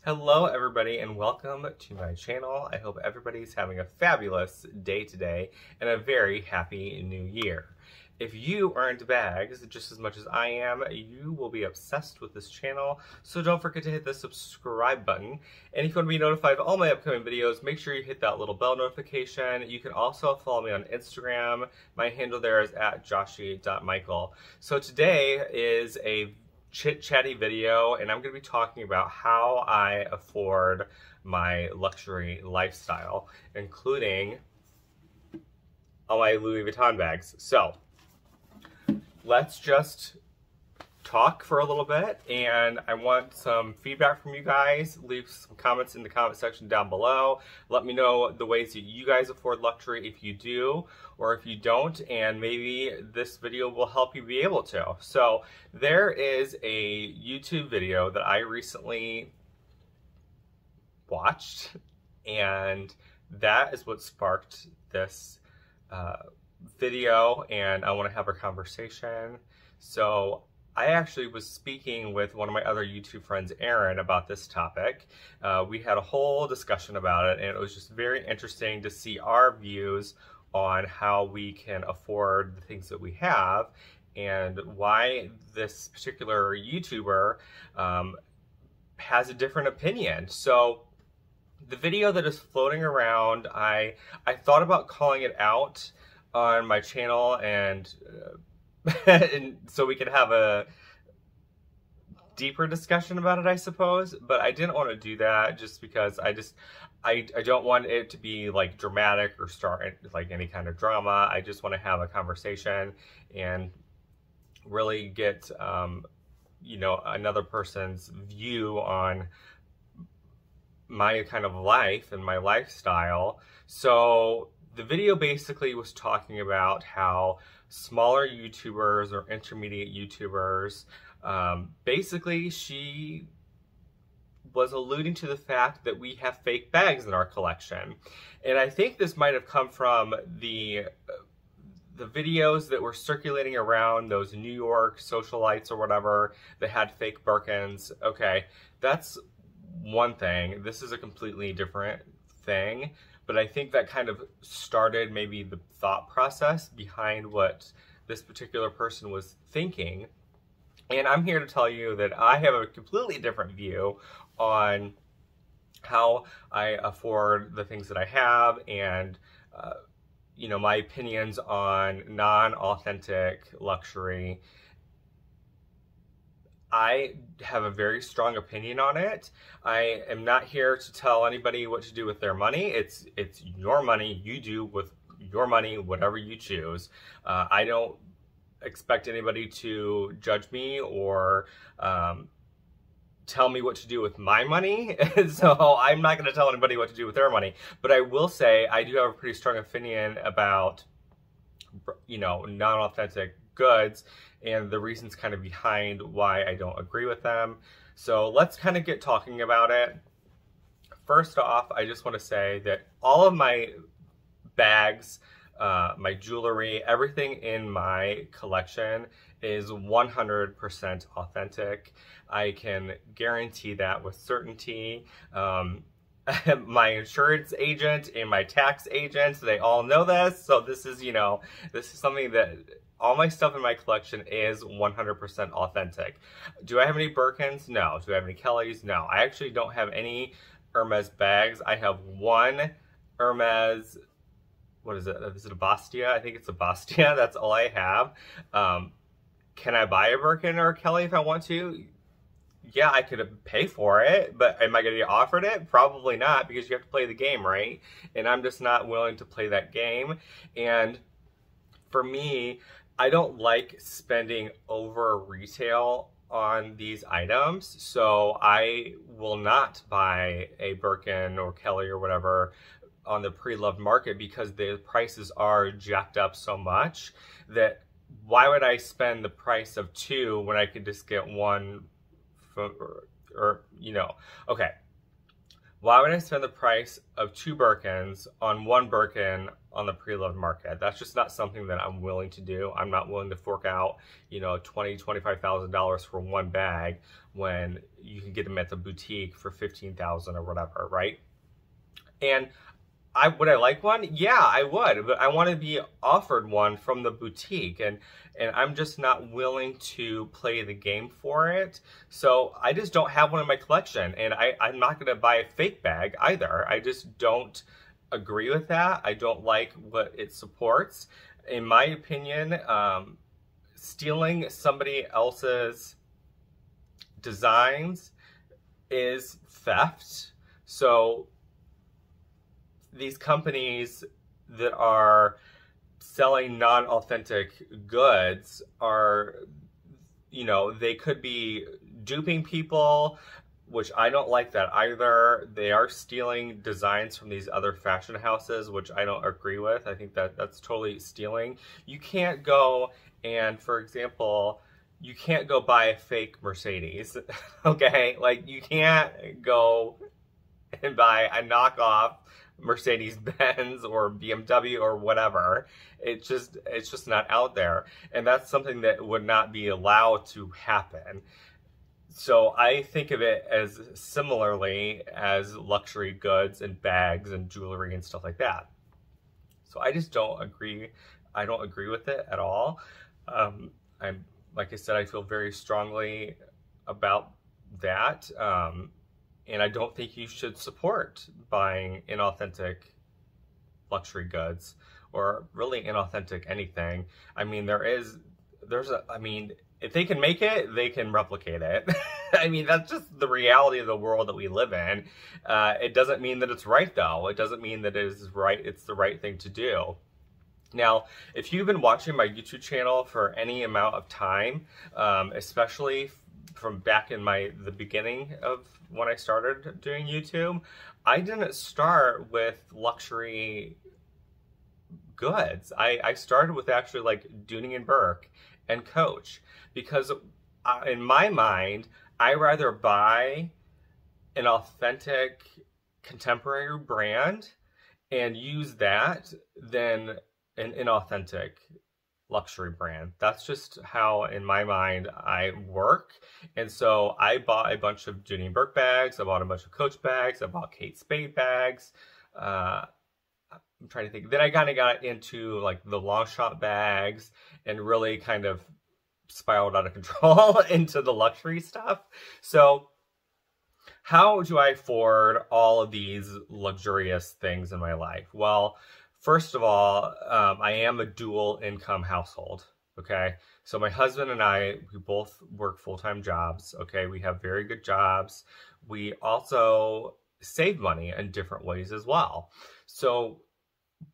Hello everybody and welcome to my channel. I hope everybody's having a fabulous day today and a very happy new year. If you are into bags just as much as I am, you will be obsessed with this channel, so don't forget to hit the subscribe button. And if you want to be notified of all my upcoming videos, make sure you hit that little bell notification. You can also follow me on Instagram. My handle there is at Joshie.Michael. So today is a chit-chatty video, and I'm going to be talking about how I afford my luxury lifestyle, including all my Louis Vuitton bags. So let's just talk for a little bit, and I want some feedback from you guys. Leave some comments in the comment section down below. Let me know the ways that you guys afford luxury, if you do or if you don't, and maybe this video will help you be able to. So there is a YouTube video that I recently watched, and that is what sparked this video, and I want to have a conversation. So I actually was speaking with one of my other YouTube friends, Aaron, about this topic. We had a whole discussion about it, and it was just very interesting to see our views on how we can afford the things that we have and why this particular YouTuber has a different opinion. So the video that is floating around, I thought about calling it out on my channel and and so we could have a deeper discussion about it, I suppose, but I didn't want to do that just because I don't want it to be like dramatic or start like any kind of drama. I just want to have a conversation and really get you know, another person's view on my kind of life and my lifestyle. So the video basically was talking about how smaller YouTubers or intermediate YouTubers, basically she was alluding to the fact that we have fake bags in our collection. And I think this might have come from the videos that were circulating around, those New York socialites or whatever that had fake Birkins. Okay, that's one thing. This is a completely different thing. But I think that kind of started maybe the thought process behind what this particular person was thinking. And I'm here to tell you that I have a completely different view on how I afford the things that I have, and you know, my opinions on non-authentic luxury. I have a very strong opinion on it. I am not here to tell anybody what to do with their money. It's your money. You do with your money whatever you choose. I don't expect anybody to judge me or tell me what to do with my money. So I'm not going to tell anybody what to do with their money. But I will say I do have a pretty strong opinion about, you know, non-authentic goods and the reasons kind of behind why I don't agree with them. So let's kind of get talking about it. First off, I just want to say that all of my bags, my jewelry, everything in my collection is 100% authentic. I can guarantee that with certainty. My insurance agent and my tax agent, they all know this. So this is, you know, this is something that all my stuff in my collection is 100% authentic. Do I have any Birkins? No. Do I have any Kellys? No. I actually don't have any Hermes bags. I have one Hermes, what is it? Is it a Bastia? I think it's a Bastia. That's all I have. Can I buy a Birkin or a Kelly if I want to? Yeah, I could pay for it, but am I going to get offered it? Probably not, because you have to play the game, right? And I'm just not willing to play that game. And for me, I don't like spending over retail on these items, so I will not buy a Birkin or Kelly or whatever on the Preloved market because the prices are jacked up so much that why would I spend the price of two when I could just get one from, or you know, okay. Why would I spend the price of two Birkins on one Birkin on the preloved market. That's just not something that I'm willing to do. I'm not willing to fork out, you know, $20,000-$25,000 for one bag when you can get them at the boutique for $15,000 or whatever, right? And would I like one? Yeah, I would, but I want to be offered one from the boutique, and I'm just not willing to play the game for it. So I just don't have one in my collection, and I'm not going to buy a fake bag either. I just don't agree with that. I don't like what it supports. In my opinion, stealing somebody else's designs is theft. So these companies that are selling non-authentic goods are, you know, they could be duping people, which I don't like that either. They are stealing designs from these other fashion houses, which I don't agree with. I think that that's totally stealing. You can't go and, for example, you can't go buy a fake Mercedes, okay? Like, you can't go and buy a knockoff Mercedes-Benz or BMW or whatever. It's just not out there. And that's something that would not be allowed to happen. So I think of it as similarly as luxury goods and bags and jewelry and stuff like that. So I just don't agree. I don't agree with it at all. Like I said, I feel very strongly about that. And I don't think you should support buying inauthentic luxury goods or really inauthentic anything. I mean, I mean, if they can make it, they can replicate it. I mean, that's just the reality of the world that we live in. It doesn't mean that it's right, though. It doesn't mean that it is right. It's the right thing to do. Now, if you've been watching my YouTube channel for any amount of time, especially from back in the beginning of when I started doing YouTube, I didn't start with luxury goods. I started with actually like Dooney & Bourke and Coach, because in my mind, I rather buy an authentic contemporary brand and use that than an inauthentic luxury brand. That's just how, in my mind, I work. And so I bought a bunch of Dooney & Bourke bags. I bought a bunch of Coach bags. I bought Kate Spade bags. I'm trying to think. Then I kind of got into like the long shot bags and really kind of spiraled out of control into the luxury stuff. So how do I afford all of these luxurious things in my life? Well, first of all, I am a dual income household, okay? So my husband and I, we both work full-time jobs, okay? We have very good jobs. We also save money in different ways as well. So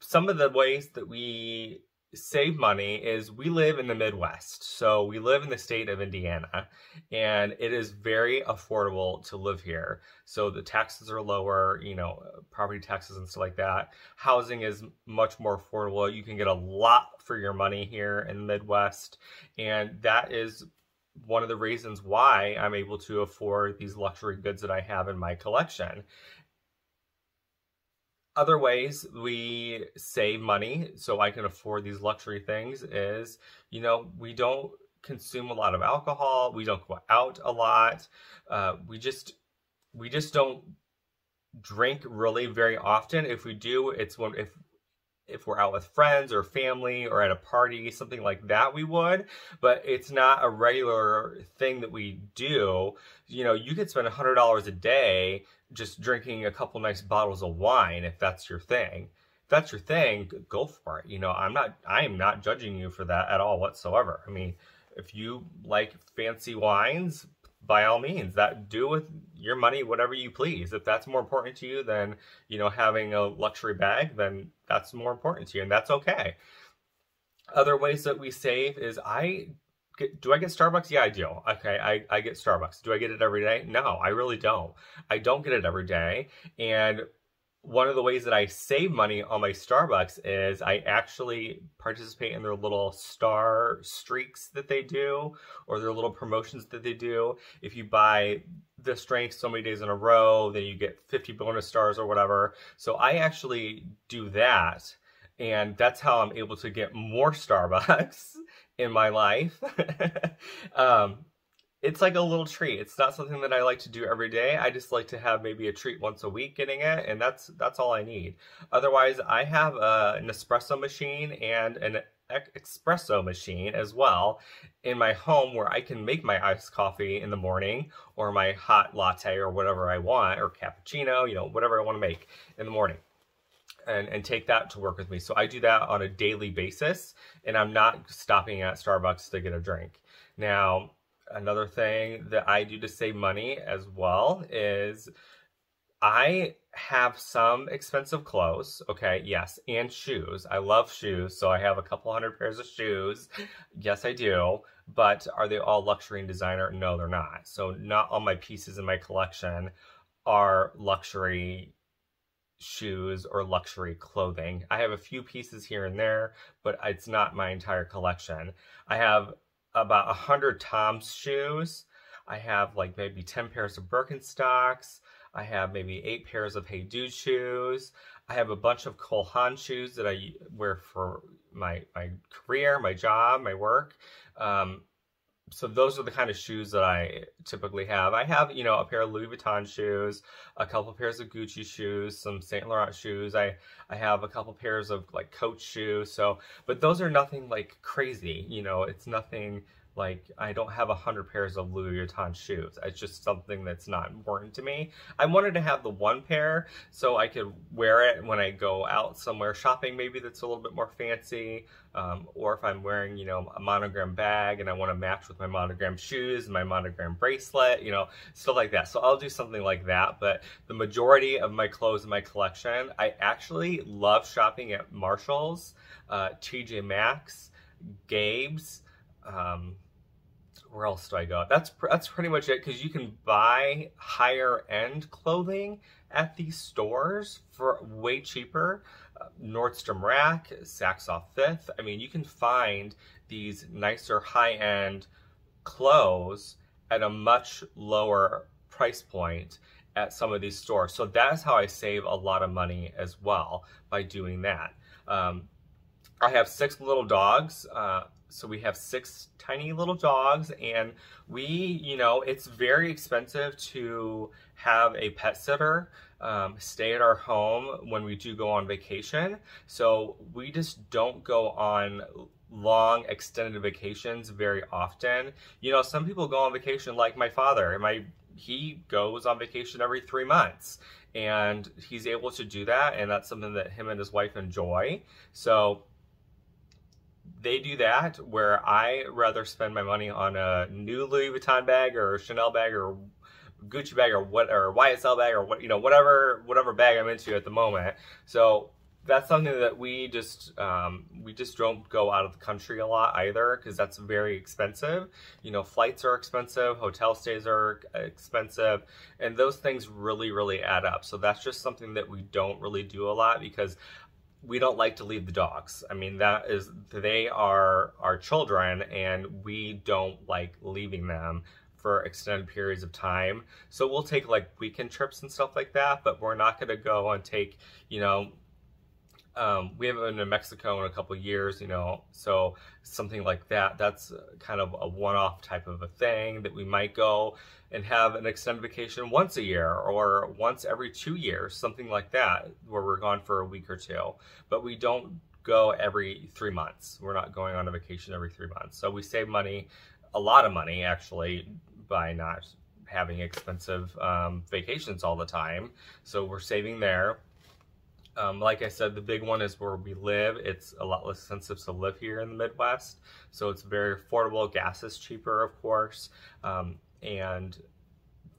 some of the ways that we save money is we live in the Midwest. So we live in the state of Indiana, and it is very affordable to live here. So the taxes are lower, you know, property taxes and stuff like that. Housing is much more affordable. You can get a lot for your money here in the Midwest. And that is one of the reasons why I'm able to afford these luxury goods that I have in my collection. Other ways we save money so I can afford these luxury things is, you know, we don't consume a lot of alcohol. We don't go out a lot. We just don't drink really very often. If we do, it's when if we're out with friends or family or at a party, something like that, we would, but it's not a regular thing that we do. You know, you could spend $100 a day just drinking a couple nice bottles of wine if that's your thing. If that's your thing, go for it. You know, I am not judging you for that at all whatsoever. I mean, if you like fancy wines, by all means, do with your money whatever you please. If that's more important to you than, you know, having a luxury bag, then that's more important to you, and that's okay. Other ways that we save is do I get Starbucks? Yeah, I do. Okay, I get Starbucks. Do I get it every day? No, I really don't. I don't get it every day. And one of the ways that I save money on my Starbucks is I actually participate in their little star streaks that they do, or their little promotions that they do. If you buy this drink so many days in a row, then you get 50 bonus stars or whatever. So I actually do that. And that's how I'm able to get more Starbucks in my life. It's like a little treat. It's not something that I like to do every day. I just like to have maybe a treat once a week getting it, and that's all I need. Otherwise, I have an espresso machine and an espresso machine as well in my home where I can make my iced coffee in the morning, or my hot latte, or whatever I want, or cappuccino, you know, whatever I want to make in the morning. And take that to work with me. So I do that on a daily basis, and I'm not stopping at Starbucks to get a drink. Now, another thing that I do to save money as well is I have some expensive clothes, okay, yes, and shoes. I love shoes, so I have a couple hundred pairs of shoes. Yes, I do. But are they all luxury and designer? No, they're not. So not all my pieces in my collection are luxury shoes or luxury clothing. I have a few pieces here and there, but it's not my entire collection. I have about 100 Tom's shoes. I have like maybe 10 pairs of Birkenstocks. I have maybe 8 pairs of Hey Dude shoes. I have a bunch of Cole Haan shoes that I wear for my career, my job, my work. So those are the kind of shoes that I typically have. I have, you know, a pair of Louis Vuitton shoes, a couple pairs of Gucci shoes, some Saint Laurent shoes. I have a couple pairs of like Coach shoes. So, but those are nothing like crazy, you know, it's nothing like, I don't have 100 pairs of Louis Vuitton shoes. It's just something that's not important to me. I wanted to have the one pair so I could wear it when I go out somewhere shopping, maybe that's a little bit more fancy. Or if I'm wearing, you know, a monogram bag and I want to match with my monogram shoes and my monogram bracelet, you know, stuff like that. So I'll do something like that. But the majority of my clothes in my collection, I actually love shopping at Marshall's, TJ Maxx, Gabe's, where else do I go? That's pretty much it, because you can buy higher end clothing at these stores for way cheaper. Nordstrom Rack, Saks Off Fifth. I mean, you can find these nicer high end clothes at a much lower price point at some of these stores. So that's how I save a lot of money as well, by doing that. I have 6 little dogs. So we have 6 tiny little dogs, and we, you know, it's very expensive to have a pet sitter stay at our home when we do go on vacation. So we just don't go on long extended vacations very often. You know, some people go on vacation like my father. He goes on vacation every 3 months, and he's able to do that, and that's something that him and his wife enjoy. So they do that, where I rather spend my money on a new Louis Vuitton bag or a Chanel bag or Gucci bag or YSL bag or what, you know, whatever bag I'm into at the moment. So that's something that we just don't go out of the country a lot either, because that's very expensive. You know, flights are expensive, hotel stays are expensive, and those things really add up. So that's just something that we don't really do a lot, because we don't like to leave the dogs. I mean, they are our children, and we don't like leaving them for extended periods of time. So we'll take like weekend trips and stuff like that, but we're not going to go and take, you know, we haven't been to Mexico in a couple years, you know, so something like that, that's kind of a one-off type of a thing that we might go and have an extended vacation once a year or once every 2 years, something like that, where we're gone for a week or 2. But we don't go every 3 months. We're not going on a vacation every 3 months. So we save money, a lot of money actually, by not having expensive vacations all the time. So we're saving there. Like I said, the big one is where we live. It's a lot less expensive to live here in the Midwest, so it's very affordable. Gas is cheaper, of course, and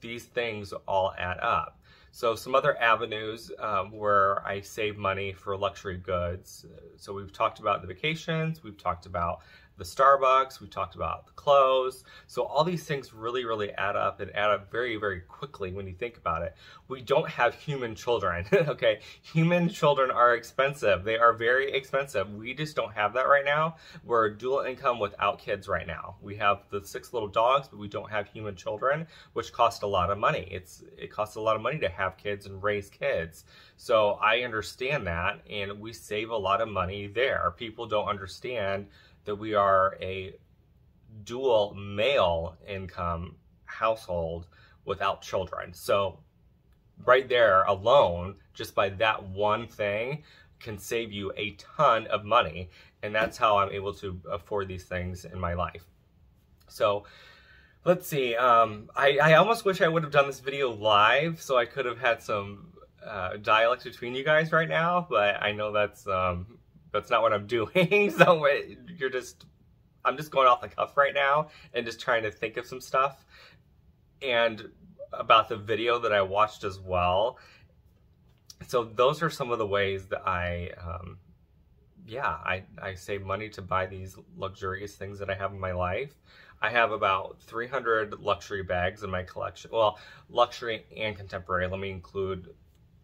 these things all add up. So some other avenues where I save money for luxury goods. So we've talked about the vacations, we've talked about the Starbucks, we talked about the clothes. So all these things really add up, and add up very quickly when you think about it. We don't have human children, okay? Human children are expensive. They are very expensive. We just don't have that right now. We're dual income without kids right now. We have the 6 little dogs, but we don't have human children, which cost a lot of money. It costs a lot of money money to have kids and raise kids. So I understand that, and we save a lot of money there. People don't understand that we are a dual male income household without children. So right there alone, just by that one thing, can save you a ton of money. And that's how I'm able to afford these things in my life. So let's see. I almost wish I would have done this video live so I could have had some dialect between you guys right now, but I know that's not what I'm doing. So I'm just going off the cuff right now and just trying to think of some stuff and about the video that I watched as well. So those are some of the ways that I save money to buy these luxurious things that I have in my life. I have about 300 luxury bags in my collection. Well, luxury and contemporary. Let me include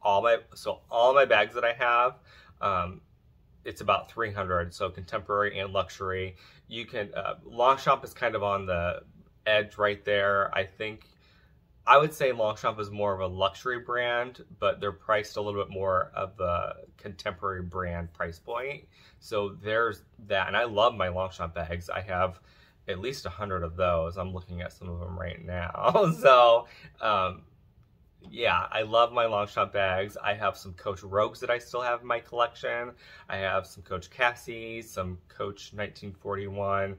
all my bags that I have. It's about 300. So contemporary and luxury. You can Longchamp is kind of on the edge right there. I would say Longchamp is more of a luxury brand, but they're priced a little bit more of a contemporary brand price point. So there's that. And I love my Longchamp bags. I have at least 100 of those. I'm looking at some of them right now. So, yeah, I love my Longchamp bags. I have some Coach Rogues that I still have in my collection. I have some Coach Cassies, some Coach 1941,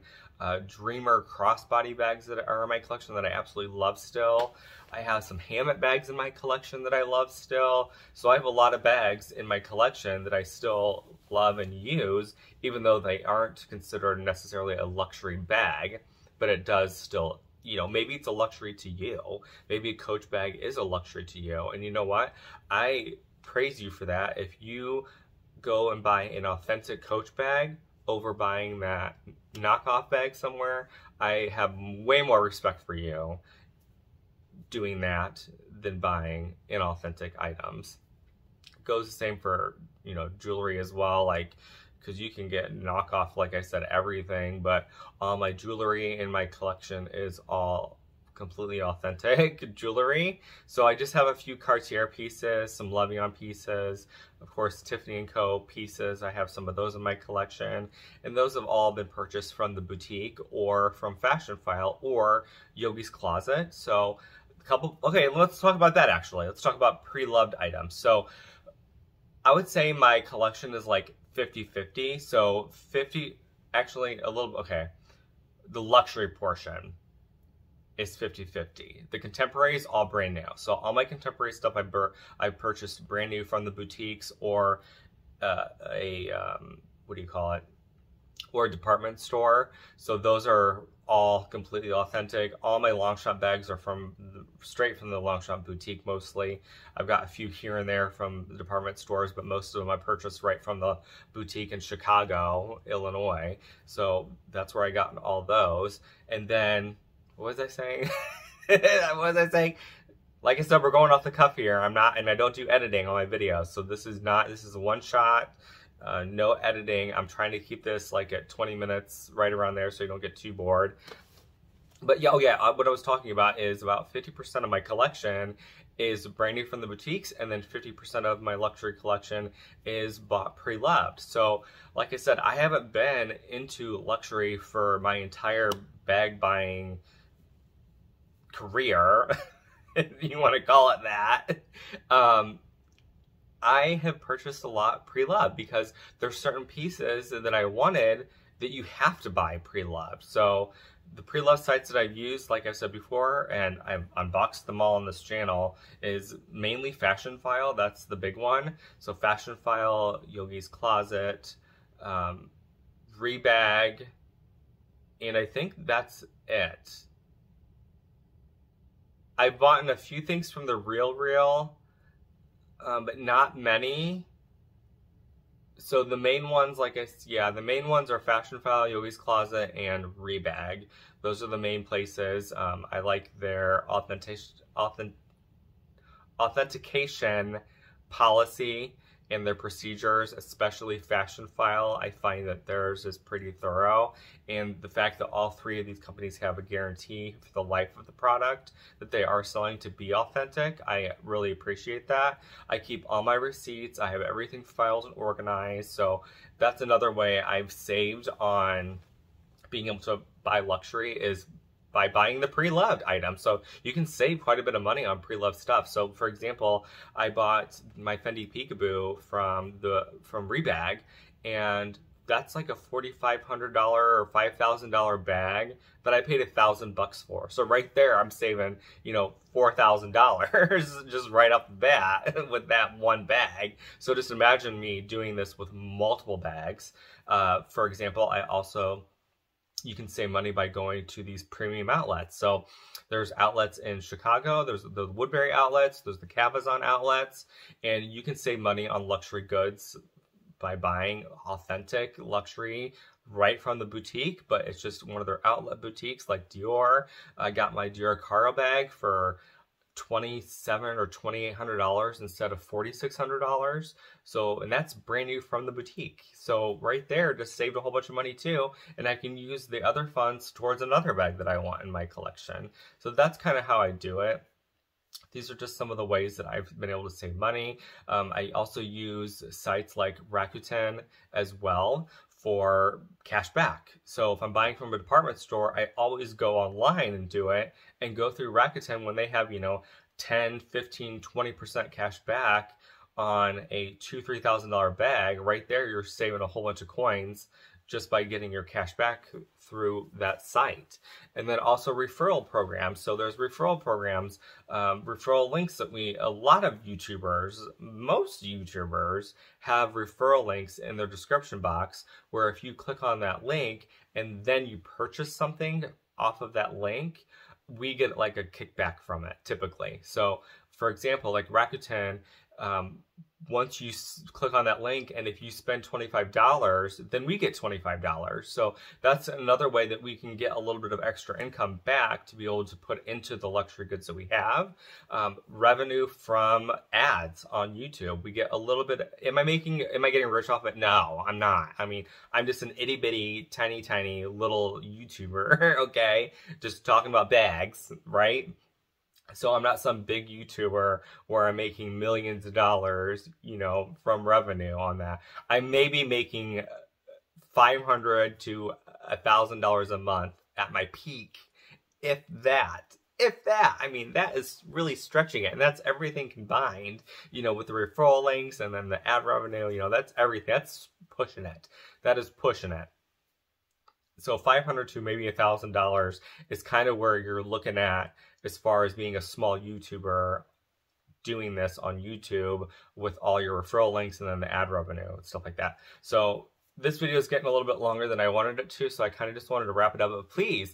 Dreamer crossbody bags that are in my collection that I absolutely love still. I have some Hammett bags in my collection that I love still. So I have a lot of bags in my collection that I still love and use, even though they aren't considered necessarily a luxury bag, but it does still, you know, maybe it's a luxury to you. Maybe a Coach bag is a luxury to you. And you know what? I praise you for that. If you go and buy an authentic Coach bag over buying that knockoff bag somewhere, I have way more respect for you doing that than buying inauthentic items. It goes the same for, you know, jewelry as well, like, because you can get knockoff, like I said, everything, but all my jewelry in my collection is all completely authentic jewelry. So I just have a few Cartier pieces, some Levion pieces, of course Tiffany & Co. pieces. I have some of those in my collection, and those have all been purchased from the boutique or from Fashion File or Yogi's Closet. So okay, let's talk about that actually. Let's talk about pre-loved items. So I would say my collection is like 50-50. So 50, actually a little, okay. The luxury portion is 50-50. The contemporary is all brand new. So all my contemporary stuff I purchased brand new from the boutiques or what do you call it? Or a department store. So those are all completely authentic. All my Longchamp bags are straight from the Longchamp boutique mostly. I've got a few here and there from the department stores, but most of them I purchased right from the boutique in Chicago, Illinois. So that's where I got all those. And then, what was I saying? What was I saying? Like I said, we're going off the cuff here. And I don't do editing on my videos. So this is a one shot. No editing. I'm trying to keep this like at 20 minutes, right around there, so you don't get too bored. But yeah, what I was talking about is about 50% of my collection is brand new from the boutiques, and then 50% of my luxury collection is bought pre-loved. So like I said, I haven't been into luxury for my entire bag buying career, if you want to call it that. I have purchased a lot pre-loved because there's certain pieces that I wanted that you have to buy pre-loved. So the pre-loved sites that I've used, like I said before, and I've unboxed them all on this channel, is mainly Fashion File. That's the big one. So Fashion File, Yogi's Closet, Rebag, and I think that's it. I've bought a few things from the Real, but not many. So the main ones, the main ones are Fashion File, Yogi's Closet, and Rebag. Those are the main places. I like their authentication policy. and their procedures, especially Fashion File. I find that theirs is pretty thorough, and the fact that all three of these companies have a guarantee for the life of the product that they are selling to be authentic, I really appreciate that. I keep all my receipts. I have everything filed and organized, so that's another way I've saved on being able to buy luxury, is by buying the pre-loved items. So you can save quite a bit of money on pre-loved stuff. So for example, I bought my Fendi Peekaboo from Rebag, and that's like a $4,500 or $5,000 bag that I paid $1,000 for. So right there, I'm saving, you know, $4,000 just right off the bat with that one bag. So just imagine me doing this with multiple bags. For example, you can save money by going to these premium outlets. So there's outlets in Chicago, there's the Woodbury outlets, there's the Cabazon outlets, and you can save money on luxury goods by buying authentic luxury right from the boutique, but it's just one of their outlet boutiques like Dior. I got my Dior Caro bag for $2,700 or $2,800 instead of $4,600. So, and that's brand new from the boutique. So right there, just saved a whole bunch of money too. And I can use the other funds towards another bag that I want in my collection. So that's kind of how I do it. These are just some of the ways that I've been able to save money. I also use sites like Rakuten as well for cash back. So if I'm buying from a department store, I always go online and do it, and go through Rakuten when they have, you know, 10, 15, 20% cash back on a $2,000, $3,000 bag. Right there, you're saving a whole bunch of coins just by getting your cash back through that site. And then also referral programs. So there's referral programs, referral links that a lot of YouTubers, most YouTubers have referral links in their description box, where if you click on that link and then you purchase something off of that link, we get like a kickback from it typically. So for example, like Rakuten, once you click on that link, and if you spend $25, then we get $25. So that's another way that we can get a little bit of extra income back to be able to put into the luxury goods that we have. Revenue from ads on YouTube. We get a little bit. Am I getting rich off it? No, I'm not. I mean, I'm just an itty bitty, tiny little YouTuber, okay? Just talking about bags, right? So I'm not some big YouTuber where I'm making millions of dollars, you know, from revenue on that. I may be making $500 to $1,000 a month at my peak, if that. I mean, that is really stretching it, and that's everything combined, you know, with the referral links and then the ad revenue, you know, that's everything. That's pushing it. That is pushing it. So $500 to maybe $1,000 is kind of where you're looking at as far as being a small YouTuber doing this on YouTube with all your referral links and then the ad revenue and stuff like that. So this video is getting a little bit longer than I wanted it to, so I kind of just wanted to wrap it up. But please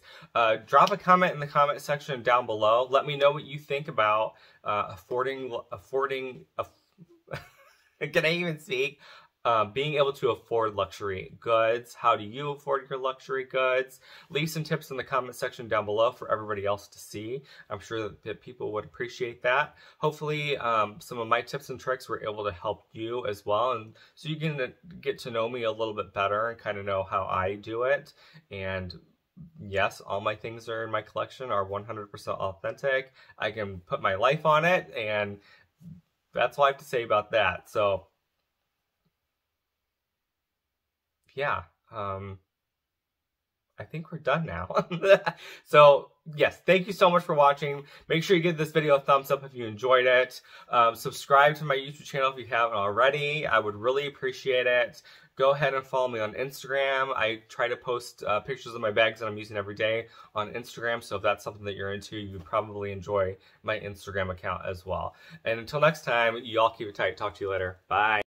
drop a comment in the comment section down below. Let me know what you think about can I even speak? Being able to afford luxury goods. How do you afford your luxury goods? Leave some tips in the comment section down below for everybody else to see. I'm sure that people would appreciate that. Hopefully, some of my tips and tricks were able to help you as well, and so you can get to know me a little bit better and kind of know how I do it. And yes, all my things are in my collection are 100% authentic. I can put my life on it, and that's all I have to say about that. So yeah, I think we're done now. So yes, thank you so much for watching. Make sure you give this video a thumbs up if you enjoyed it. Subscribe to my YouTube channel if you haven't already. I would really appreciate it. Go ahead and follow me on Instagram. I try to post pictures of my bags that I'm using every day on Instagram. So if that's something that you're into, you'd probably enjoy my Instagram account as well. And until next time, you all keep it tight. Talk to you later. Bye.